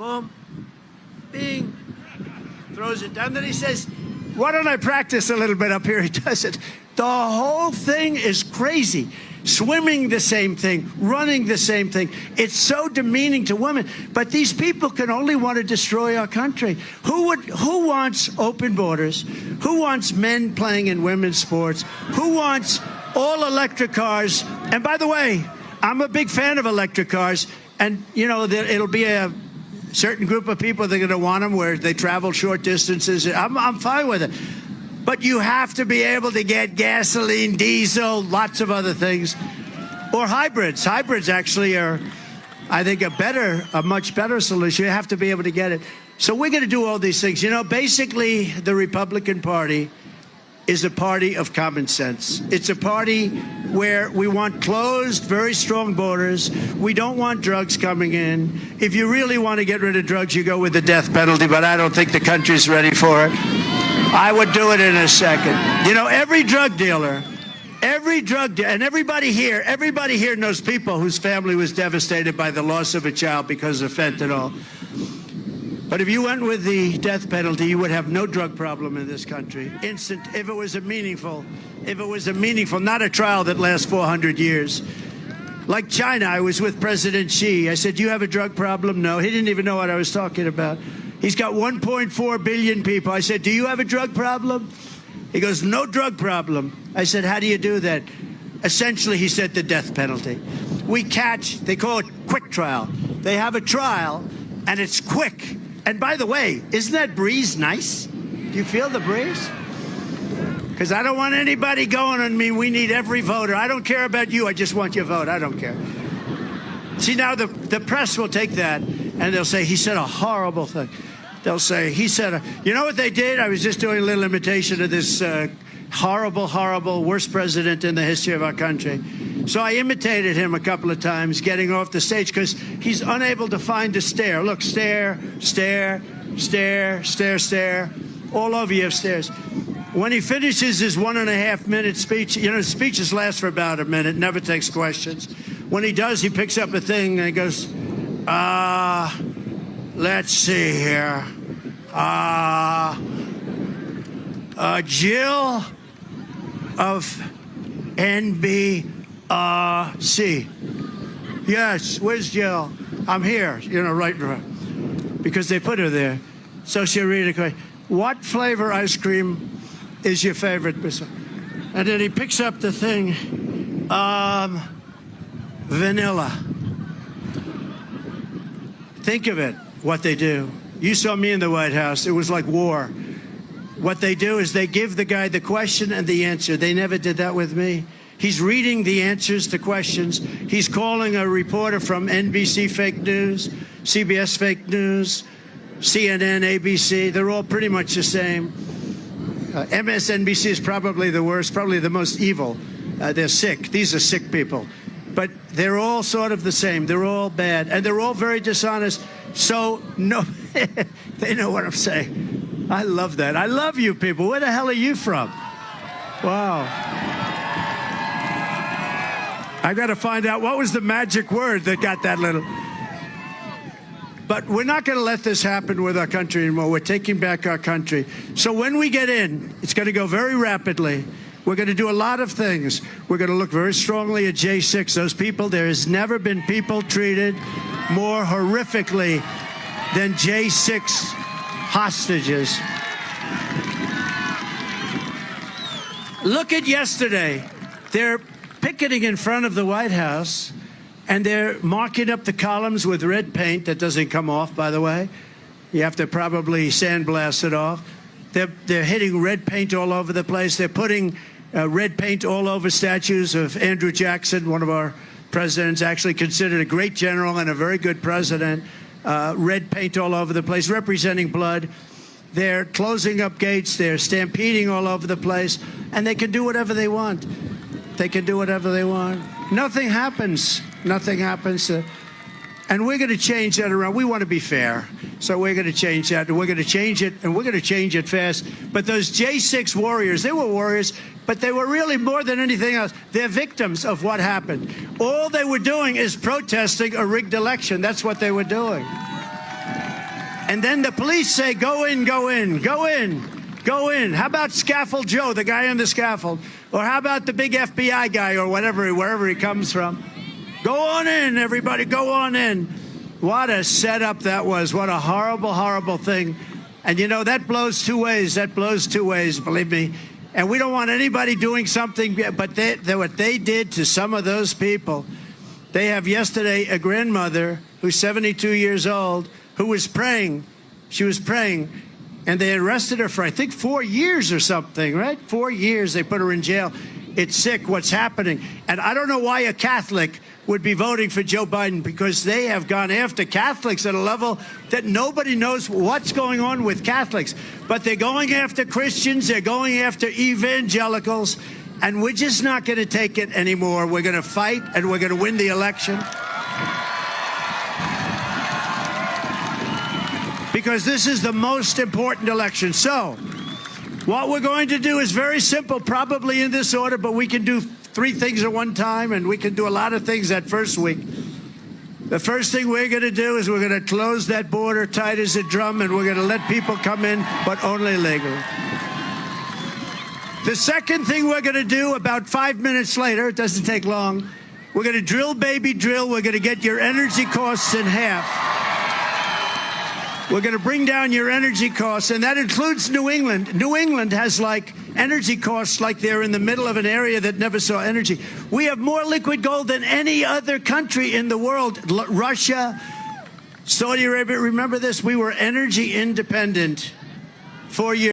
boom, bing, throws it down. Then he says, why don't I practice a little bit up here? He does it. The whole thing is crazy. Swimming the same thing, running the same thing. It's so demeaning to women. But these people can only want to destroy our country. Who wants open borders? Who wants men playing in women's sports? Who wants all electric cars? And by the way, I'm a big fan of electric cars. And, you know, it'll be a certain group of people that are going to want them where they travel short distances. I'm fine with it. But you have to be able to get gasoline, diesel, lots of other things, or hybrids. Hybrids actually are, I think, a much better solution. You have to be able to get it. So we're going to do all these things. You know, basically, the Republican Party is a party of common sense. It's a party where we want closed, very strong borders. We don't want drugs coming in. If you really want to get rid of drugs, you go with the death penalty, but I don't think the country's ready for it. I would do it in a second. You know, every drug dealer, and everybody here knows people whose family was devastated by the loss of a child because of fentanyl. But if you went with the death penalty, you would have no drug problem in this country. Instant, if it was a meaningful, not a trial that lasts 400 years. Like China, I was with President Xi. I said, do you have a drug problem? No, he didn't even know what I was talking about. He's got 1.4 billion people. I said, do you have a drug problem? He goes, no drug problem. I said, how do you do that? Essentially, he said, the death penalty. We catch, they call it quick trial. They have a trial, and it's quick. And by the way, isn't that breeze nice? Do you feel the breeze? Because I don't want anybody going on me. We need every voter. I don't care about you. I just want your vote. I don't care. See, now the press will take that, and they'll say, he said a horrible thing. They'll say, he said, you know what they did? I was just doing a little imitation of this horrible, horrible, worst president in the history of our country. So I imitated him a couple of times getting off the stage because he's unable to find a stare. Look, stare, stare, stare, stare, stare. All over you have stairs. When he finishes his 1.5-minute speech, you know, speeches last for about a minute, never takes questions. When he does, he picks up a thing and he goes, let's see here. Jill of NBC. Yes, where's Jill? I'm here, you know, right now. Because they put her there. So she'll read it quick. What flavor ice cream is your favorite? And then he picks up the thing. Vanilla. Think of it, what they do. You saw me in the White House. It was like war. What they do is they give the guy the question and the answer. They never did that with me. He's reading the answers to questions. He's calling a reporter from NBC fake news, CBS fake news, CNN, ABC. They're all pretty much the same. MSNBC is probably the worst, probably the most evil. They're sick. These are sick people. But they're all sort of the same. They're all bad. And they're all very dishonest. So, no, they know what I'm saying. I love that. I love you people. Where the hell are you from? Wow. I got to find out what was the magic word that got that little. But we're not going to let this happen with our country anymore. We're taking back our country. So when we get in, it's going to go very rapidly. We're going to do a lot of things. We're going to look very strongly at J6. Those people, there has never been people treated more horrifically than J6 hostages. Look at yesterday. They're picketing in front of the White House, and they're marking up the columns with red paint that doesn't come off, by the way. You have to probably sandblast it off. They're hitting red paint all over the place. They're putting red paint all over statues of Andrew Jackson, one of our presidents, actually considered a great general and a very good president. Red paint all over the place, representing blood. They're closing up gates. They're stampeding all over the place. And they can do whatever they want. They can do whatever they want. Nothing happens. Nothing happens. And we're going to change that around. We want to be fair. So we're going to change that. And we're going to change it. And we're going to change it fast. But those J6 warriors, they were warriors, but they were really more than anything else. They're victims of what happened. All they were doing is protesting a rigged election. That's what they were doing. And then the police say, go in, go in, go in, go in. How about Scaffold Joe, the guy on the scaffold? Or how about the big FBI guy or whatever, wherever he comes from? Go on in, everybody, go on in. What a setup that was. What a horrible, horrible thing. And, you know, that blows two ways. That blows two ways, believe me. And we don't want anybody doing something, but what they did to some of those people. They have yesterday a grandmother who's 72 years old who was praying. She was praying, and they arrested her for, I think, 4 years or something, right? 4 years. They put her in jail. It's sick what's happening. And I don't know why a Catholic would be voting for Joe Biden, because they have gone after Catholics at a level that nobody knows what's going on with Catholics. But they're going after Christians. They're going after evangelicals. And we're just not going to take it anymore. We're going to fight, and we're going to win the election. Because this is the most important election. So what we're going to do is very simple, probably in this order, but we can do 3 things at one time, and we can do a lot of things that first week. The first thing we're going to do is we're going to close that border tight as a drum, and we're going to let people come in, but only legally. The second thing we're going to do about 5 minutes later, it doesn't take long, we're going to drill, baby, drill. We're going to get your energy costs in half. We're going to bring down your energy costs, and that includes New England. New England has, like, energy costs like they're in the middle of an area that never saw energy. We have more liquid gold than any other country in the world. Russia, Saudi Arabia, remember this? We were energy independent 4 years.